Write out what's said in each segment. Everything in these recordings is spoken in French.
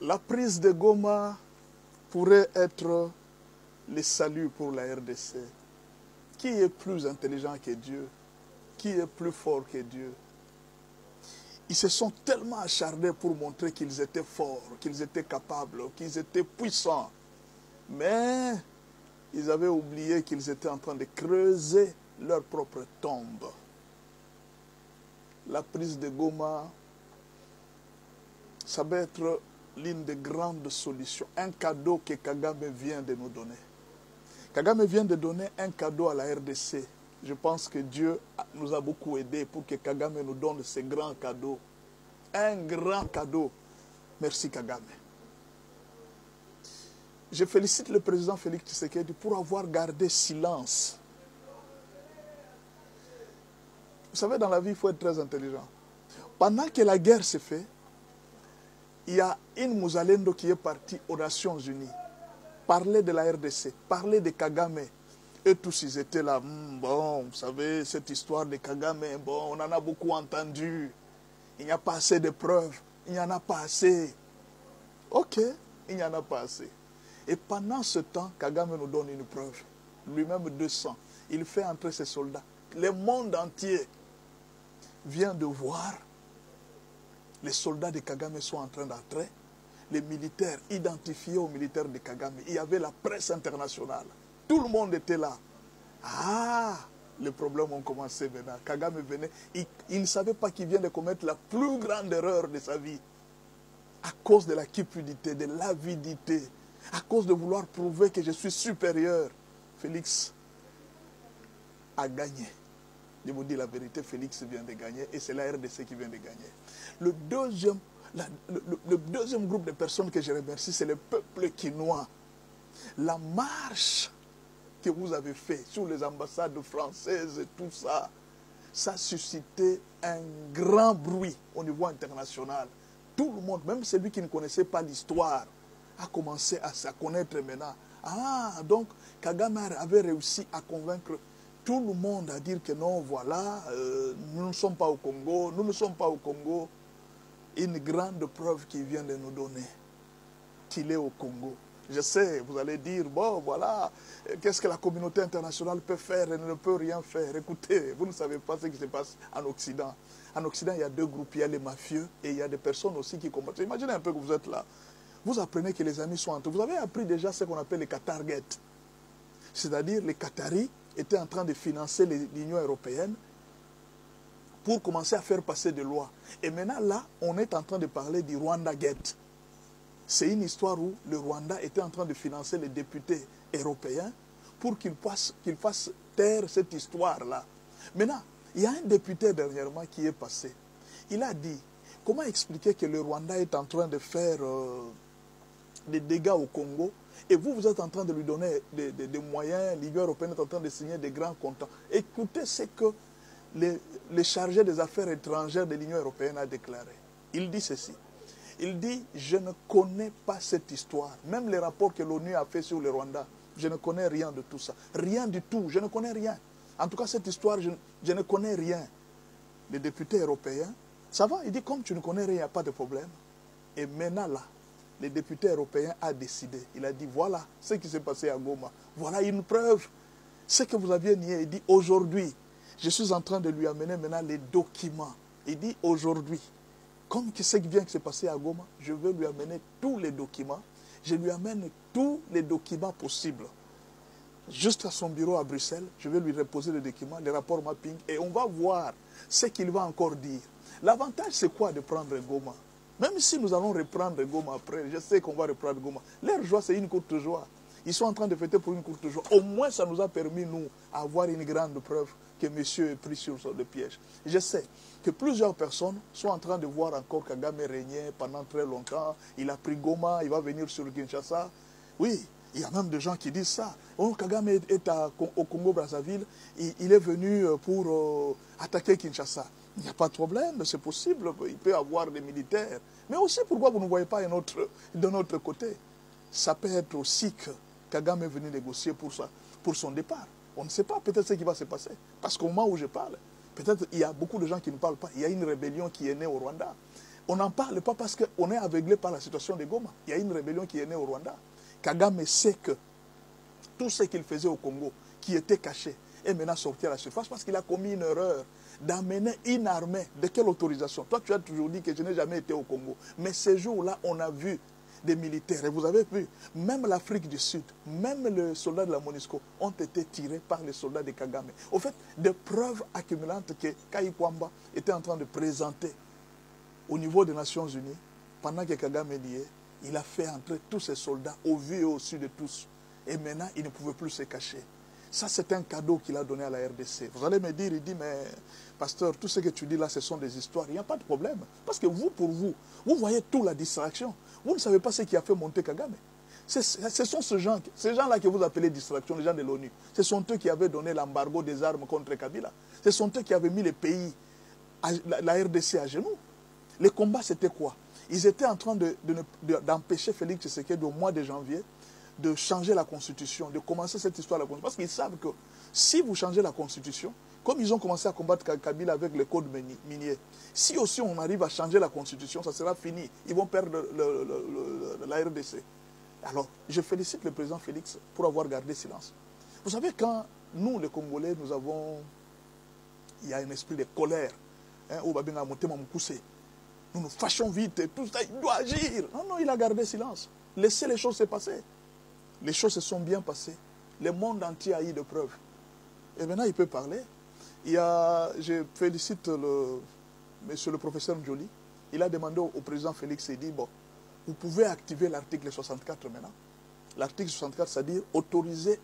La prise de Goma pourrait être le salut pour la RDC. Qui est plus intelligent que Dieu? Qui est plus fort que Dieu? Ils se sont tellement acharnés pour montrer qu'ils étaient forts, qu'ils étaient capables, qu'ils étaient puissants. Mais ils avaient oublié qu'ils étaient en train de creuser leur propre tombe. La prise de Goma, ça va être l'une des grandes solutions. Un cadeau que Kagame vient de nous donner. Kagame vient de donner un cadeau à la RDC. Je pense que Dieu nous a beaucoup aidés pour que Kagame nous donne ce grand cadeau. Un grand cadeau. Merci Kagame. Je félicite le président Félix Tshisekedi pour avoir gardé silence. Vous savez, dans la vie, il faut être très intelligent. Pendant que la guerre se fait, il y a une Mouzalendo qui est partie aux Nations Unies. Parler de la RDC, parler de Kagame. Et tous, ils étaient là. Bon, vous savez, cette histoire de Kagame, bon, on en a beaucoup entendu. Il n'y a pas assez de preuves. Il n'y en a pas assez. Ok, il n'y en a pas assez. Et pendant ce temps, Kagame nous donne une preuve. Lui-même 200. Il fait entrer ses soldats. Le monde entier vient de voir. Les soldats de Kagame sont en train d'entrer. Les militaires identifiés aux militaires de Kagame. Il y avait la presse internationale. Tout le monde était là. Ah, les problèmes ont commencé maintenant. Kagame venait. Il ne savait pas qu'il vient de commettre la plus grande erreur de sa vie. À cause de la cupidité, de l'avidité. À cause de vouloir prouver que je suis supérieur. Félix a gagné. Je vous dis la vérité, Félix vient de gagner et c'est la RDC qui vient de gagner. Le deuxième groupe de personnes que je remercie, c'est le peuple quinois. La marche que vous avez faite sur les ambassades françaises et tout ça, ça a suscité un grand bruit au niveau international. Tout le monde, même celui qui ne connaissait pas l'histoire, a commencé à se connaître maintenant. Ah, donc Kagame avait réussi à convaincre tout le monde à dire que non, voilà, nous ne sommes pas au Congo, nous ne sommes pas au Congo. Une grande preuve qu'il vient de nous donner, qu'il est au Congo. Je sais, vous allez dire, bon, voilà, qu'est-ce que la communauté internationale peut faire? Elle ne peut rien faire. Écoutez, vous ne savez pas ce qui se passe en Occident. En Occident, il y a deux groupes, il y a les mafieux et il y a des personnes aussi qui combattent. Imaginez un peu que vous êtes là. Vous apprenez que les amis sont entre vous. Vous avez appris déjà ce qu'on appelle les Qatargate. C'est-à-dire les Qataris étaient en train de financer l'Union européenne pour commencer à faire passer des lois. Et maintenant, là, on est en train de parler du Rwanda Gate. C'est une histoire où le Rwanda était en train de financer les députés européens pour qu'ils fassent taire cette histoire-là. Maintenant, il y a un député dernièrement qui est passé. Il a dit, comment expliquer que le Rwanda est en train de faire des dégâts au Congo et vous êtes en train de lui donner des moyens, l'Union européenne est en train de signer des grands contrats. Écoutez ce que le chargé des affaires étrangères de l'Union européenne a déclaré. Il dit ceci. Il dit, je ne connais pas cette histoire. Même les rapports que l'ONU a fait sur le Rwanda, je ne connais rien de tout ça. Rien du tout, je ne connais rien. En tout cas, cette histoire, je ne connais rien. Les députés européens, ça va, il dit, comme tu ne connais rien, il n'y a pas de problème. Et maintenant là, les députés européens ont décidé. Il a dit, voilà ce qui s'est passé à Goma. Voilà une preuve. Ce que vous aviez nié, il dit, aujourd'hui, je suis en train de lui amener maintenant les documents. Il dit, aujourd'hui, comme ce qui vient de se passer à Goma, je vais lui amener tous les documents. Je lui amène tous les documents possibles. Juste à son bureau à Bruxelles, je vais lui reposer les documents, les rapports mapping, et on va voir ce qu'il va encore dire. L'avantage, c'est quoi de prendre Goma? Même si nous allons reprendre Goma après, je sais qu'on va reprendre Goma. Leur joie, c'est une courte joie. Ils sont en train de fêter pour une courte joie. Au moins, ça nous a permis, nous, d'avoir une grande preuve que monsieur est pris sur le piège. Je sais que plusieurs personnes sont en train de voir encore Kagame régner pendant très longtemps. Il a pris Goma, il va venir sur Kinshasa. Oui, il y a même des gens qui disent ça. Oh, Kagame est au Congo-Brazzaville, il est venu pour attaquer Kinshasa. Il n'y a pas de problème, c'est possible, il peut y avoir des militaires. Mais aussi, pourquoi vous ne voyez pas de notre côté? Ça peut être aussi que Kagame est venu négocier pour son départ. On ne sait pas peut-être ce qui va se passer. Parce qu'au moment où je parle, peut-être il y a beaucoup de gens qui ne parlent pas. Il y a une rébellion qui est née au Rwanda. On n'en parle pas parce qu'on est aveuglé par la situation de Goma. Il y a une rébellion qui est née au Rwanda. Kagame sait que tout ce qu'il faisait au Congo, qui était caché, est maintenant sorti à la surface parce qu'il a commis une erreur d'amener une armée. De quelle autorisation? Toi, tu as toujours dit que je n'ai jamais été au Congo. Mais ces jours-là, on a vu des militaires. Et vous avez vu, même l'Afrique du Sud, même les soldats de la MONUSCO ont été tirés par les soldats de Kagame. Au fait, des preuves accumulantes que Kai Kwamba était en train de présenter au niveau des Nations Unies, pendant que Kagame y est, il a fait entrer tous ses soldats au vu et au su de tous. Et maintenant, il ne pouvait plus se cacher. Ça, c'est un cadeau qu'il a donné à la RDC. Vous allez me dire, il dit, mais pasteur, tout ce que tu dis là, ce sont des histoires. Il n'y a pas de problème. Parce que vous, pour vous, vous voyez toute la distraction. Vous ne savez pas ce qui a fait monter Kagame. Ce sont ces gens-là que vous appelez distraction, les gens de l'ONU. Ce sont eux qui avaient donné l'embargo des armes contre Kabila. Ce sont eux qui avaient mis les pays, la RDC à genoux. Les combats, c'était quoi? Ils étaient en train d'empêcher Félix Tshisekedi au mois de janvier de changer la Constitution, de commencer cette histoire de la Constitution. Parce qu'ils savent que si vous changez la Constitution, comme ils ont commencé à combattre Kabila avec le code minier, si aussi on arrive à changer la Constitution, ça sera fini. Ils vont perdre la RDC. Alors, je félicite le président Félix pour avoir gardé silence. Vous savez, quand nous, les Congolais, il y a un esprit de colère, nous nous fâchons vite, et tout ça, il doit agir. Non, non, il a gardé silence. Laissez les choses se passer. Les choses se sont bien passées. Le monde entier a eu de preuves. Et maintenant, il peut parler. Je félicite monsieur le professeur Njoli. Il a demandé au président Félix, il dit, bon, vous pouvez activer l'article 64 maintenant. L'article 64, c'est-à-dire autoriser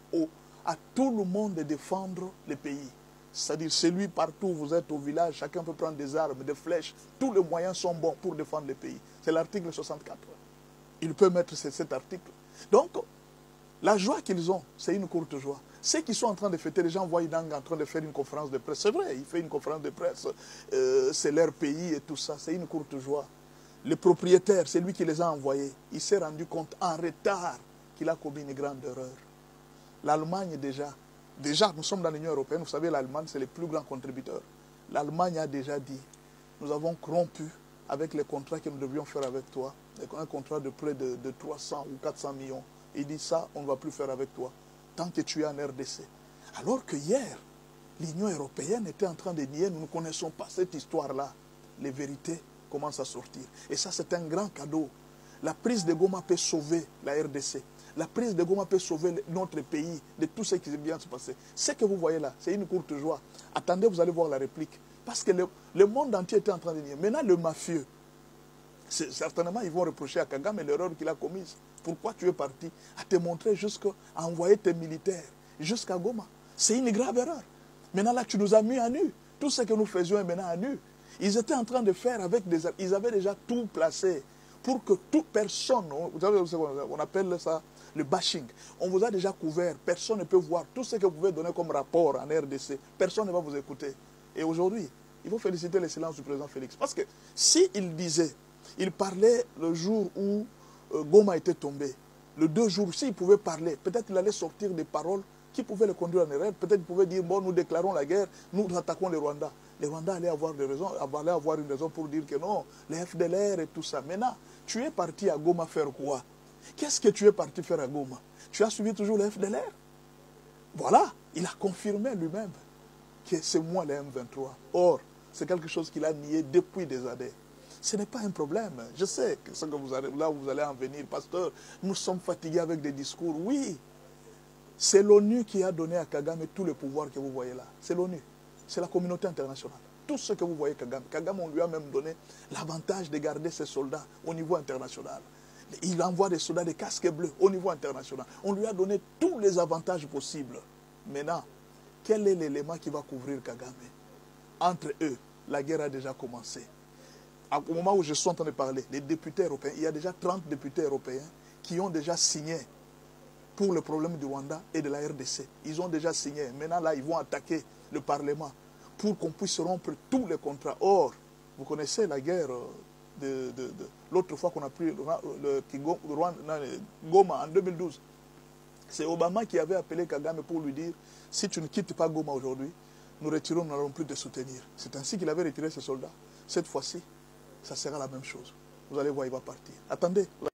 à tout le monde de défendre le pays. C'est-à-dire, celui partout où vous êtes au village, chacun peut prendre des armes, des flèches. Tous les moyens sont bons pour défendre le pays. C'est l'article 64. Il peut mettre cet article. Donc, la joie qu'ils ont, c'est une courte joie. Ceux qui sont en train de fêter, les gens voient Idang en train de faire une conférence de presse. C'est vrai, il fait une conférence de presse. C'est leur pays et tout ça. C'est une courte joie. Le propriétaire, c'est lui qui les a envoyés. Il s'est rendu compte en retard qu'il a commis une grande erreur. L'Allemagne déjà, nous sommes dans l'Union européenne. Vous savez, l'Allemagne, c'est le plus grand contributeur. L'Allemagne a déjà dit, nous avons rompu avec les contrats que nous devions faire avec toi. Un contrat de près de 300 ou 400 millions. Il dit ça, on ne va plus faire avec toi, tant que tu es en RDC. Alors que hier, l'Union européenne était en train de nier, nous ne connaissons pas cette histoire-là. Les vérités commencent à sortir. Et ça, c'est un grand cadeau. La prise de Goma peut sauver la RDC. La prise de Goma peut sauver notre pays de tout ce qui vient de se passer. Ce que vous voyez là, c'est une courte joie. Attendez, vous allez voir la réplique. Parce que le monde entier était en train de nier. Maintenant, le mafieux, certainement, ils vont reprocher à Kagame l'erreur qu'il a commise. Pourquoi tu es parti à te montrer jusqu'à envoyer tes militaires jusqu'à Goma? C'est une grave erreur. Maintenant, là, tu nous as mis à nu. Tout ce que nous faisions est maintenant à nu. Ils étaient en train de faire avec des... Ils avaient déjà tout placé pour que toute personne... Vous savez, on appelle ça le bashing. On vous a déjà couvert. Personne ne peut voir tout ce que vous pouvez donner comme rapport en RDC. Personne ne va vous écouter. Et aujourd'hui, il faut féliciter le silence du président Félix. Parce que s'il disait, il parlait le jour où Goma était tombé, le 2 jours, s'il pouvait parler, peut-être il allait sortir des paroles qui pouvaient le conduire en erreur. Peut-être il pouvait dire, bon, nous déclarons la guerre, nous attaquons les Rwandais. Les Rwandais allaient avoir des raisons, allaient avoir une raison pour dire que non, les FDLR et tout ça. Maintenant, tu es parti à Goma faire quoi? Qu'est-ce que tu es parti faire à Goma? Tu as suivi toujours les FDLR? Voilà, il a confirmé lui-même que c'est moi les M23. Or, c'est quelque chose qu'il a nié depuis des années. Ce n'est pas un problème. Je sais que ce que là où vous allez en venir, pasteur, nous sommes fatigués avec des discours. Oui, c'est l'ONU qui a donné à Kagame tout le pouvoir que vous voyez là. C'est l'ONU. C'est la communauté internationale. Tout ce que vous voyez Kagame, on lui a même donné l'avantage de garder ses soldats au niveau international. Il envoie des soldats de casques bleus au niveau international. On lui a donné tous les avantages possibles. Maintenant, quel est l'élément qui va couvrir Kagame? Entre eux, la guerre a déjà commencé. Au moment où je suis en train de parler, les députés européens, il y a déjà 30 députés européens qui ont déjà signé pour le problème du Rwanda et de la RDC. Ils ont déjà signé. Maintenant, là, ils vont attaquer le Parlement pour qu'on puisse rompre tous les contrats. Or, vous connaissez la guerre de l'autre fois qu'on a pris Goma en 2012. C'est Obama qui avait appelé Kagame pour lui dire, si tu ne quittes pas Goma aujourd'hui, nous retirons, nous n'allons plus te soutenir. C'est ainsi qu'il avait retiré ses soldats. Cette fois-ci, ça sera la même chose. Vous allez voir, il va partir. Attendez.